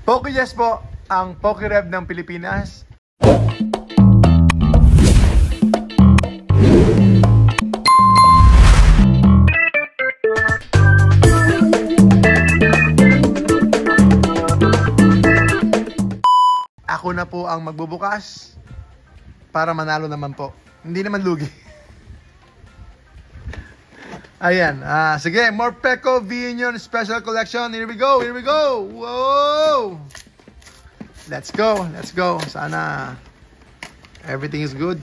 PokeYes po, ang PokeRev ng Pilipinas. Ako na po ang magbubukas para manalo naman po. Hindi naman lugi. Ayan, sige, Morpeko V-Union Special Collection. Here we go, here we go. Whoa! Let's go, let's go. Sana everything is good.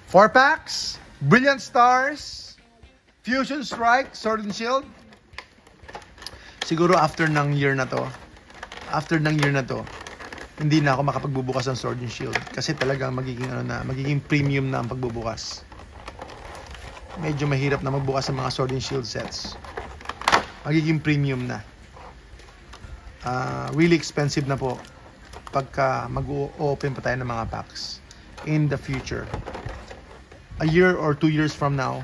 Four packs, Brilliant Stars, Fusion Strike, Sword and Shield. Siguro after ng year na to, hindi na ako makapagbubukas ng Sword and Shield kasi talagang magiging premium na ang pagbubukas. Medyo mahirap na magbukas ng mga Sword and Shield sets. Magiging premium na. Really expensive na po pagka mag-open pa tayo ng mga packs in the future. A year or 2 years from now,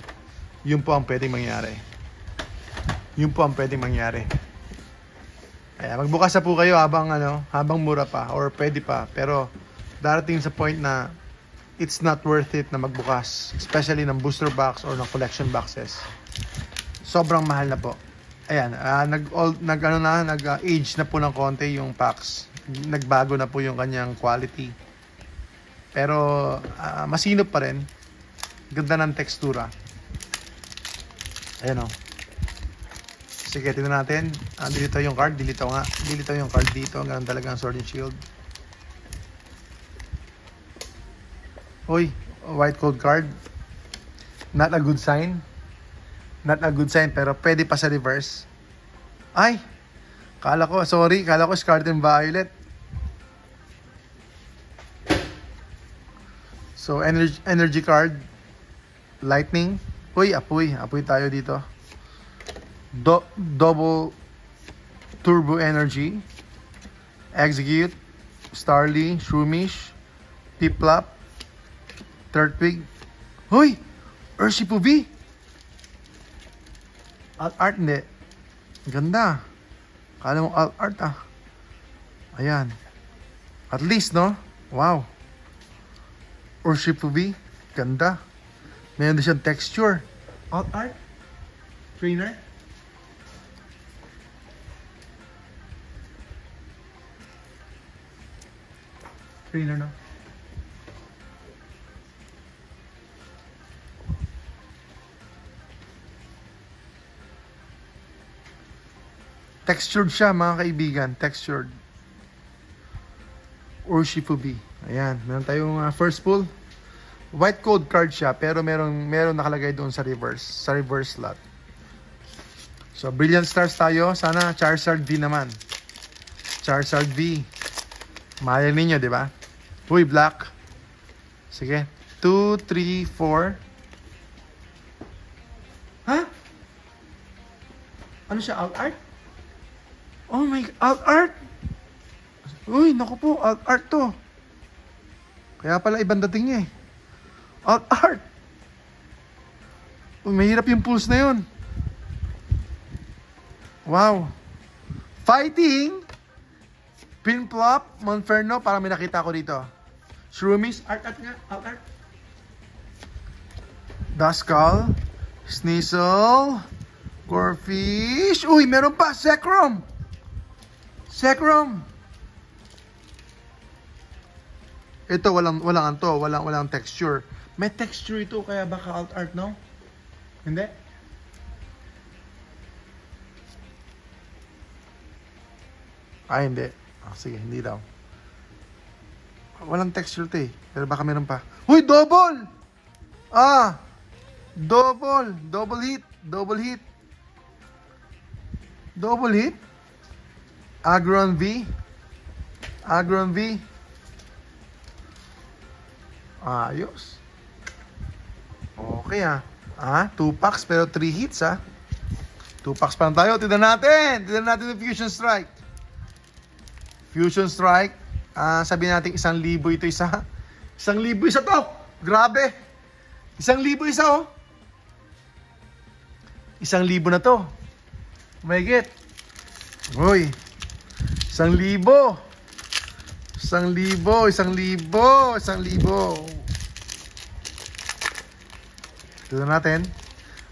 yun po ang pwedeng mangyari. Kaya magbukas na po kayo habang mura pa or pwede pa. Pero darating sa point na it's not worth it na magbukas, especially ng booster box or ng collection boxes. Sobrang mahal na po. Ayan, nag-age na po ng konti yung packs. Nagbago na po yung kanyang quality. Pero masinop pa rin. Ganda ng tekstura. Ayan o. Sige, tingnan natin. Dilito yung card. Dilito yung card dito. Ganun talaga ang Sword and Shield. Uy, white code card. Not a good sign. Pero pwede pa sa reverse. Ay! Kala ko Scarlet and Violet. So, energy card. Lightning. Uy, apoy tayo dito. Double Turbo Energy, Execute, Starly, Shroomish, Piplup, Turtwig. Hoy! Urshifu V! Alt art hindi. Ganda. Kala mo alt art Ayan. At least, no? Wow. Urshifu V. Ganda. Meron din siyang texture. Alt art. Trainer. No? Textured siya mga kaibigan. Textured. Urshifu V. Ayan. Meron tayong first pull. White code card siya pero meron nakalagay doon sa reverse slot. So Brilliant Stars tayo. Sana Charizard V naman. Charizard V. Mahal ninyo, di ba? Uy, black. Sige. 2, 3, 4. Ha? Ano siya? Alt art? Oh my, alt art? Uy, naku po, alt art to. Kaya pala ibang dating niya eh. Alt art. Uy, mahirap yung pulse na yun. Wow. Fighting. Piplup, Monferno, parang may nakita ko dito. Shroomish, art nga, art. Duskull, Sneasel, Corfish. Uy, meron pa, Zekrom. Ito, walang texture. May texture ito, kaya baka alt art, no? Hindi? Ay, hindi. Sige, hindi daw. Walang texture to eh. Pero baka meron pa. Uy, double! Double hit. Aggron V. Ayos. Okay 2 packs pero 3 hits 2 packs pa lang tayo. Tignan natin yung Fusion Strike. Sabihin natin 1,000 ito isa. 1,000 isa to. Grabe. 1,000 isa, oh. 1,000 na to. Mahigit. Uy. 1,000. 1,000. 1,000. 1,000. Tignan natin.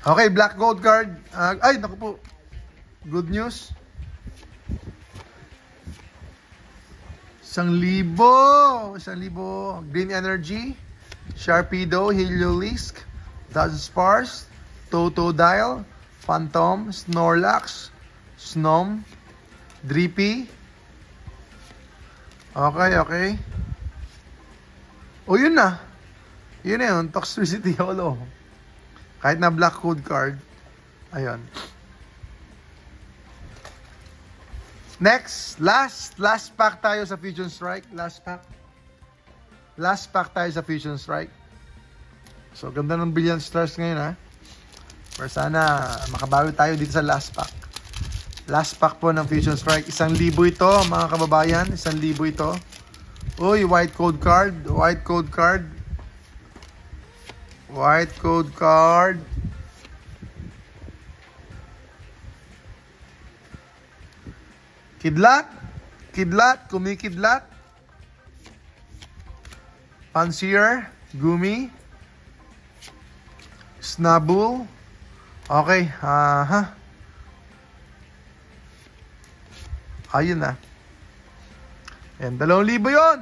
Okay, black gold card. Ay, naku po. Good news. 1,000. 1,000. Green Energy. Sharpedo. Heliolisk. Dunsparce. Totodile. Phantom. Snorlax. Snom. Drippy. Okay. O, yun na. Yun na yun. Toxicity Holo. Kahit na black code card. Ayun. Next. Last pack tayo sa Fusion Strike. Last pack tayo sa Fusion Strike. So, ganda ng Brilliant Stars ngayon, ha. Pero sana makabawi tayo dito sa last pack. Last pack po ng Fusion Strike. 1,000 ito, mga kababayan. 1,000 ito. Uy, white code card. White code card. White code card. Kidlat. Kidlat. Kumikidlat. Pansier. Gumi. Snabul. Okay. Ayun na. Yan, 2,000 yun.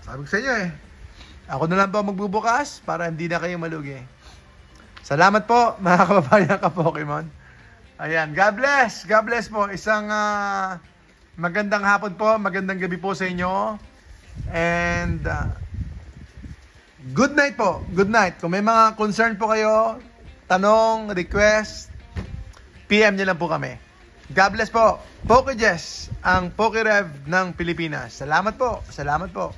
Sabi ko sa inyo eh. Ako na lang po magbubukas para hindi na kayo malugi. Salamat po mga kababayan ka Pokemon. Ayan, God bless. God bless po. Isang magandang hapon po, magandang gabi po sa inyo. And good night po. Good night. Kung may mga concern po kayo, tanong, request, PM nyo lang po kami. God bless po. PokeJess, ang PokeRev ng Pilipinas. Salamat po. Salamat po.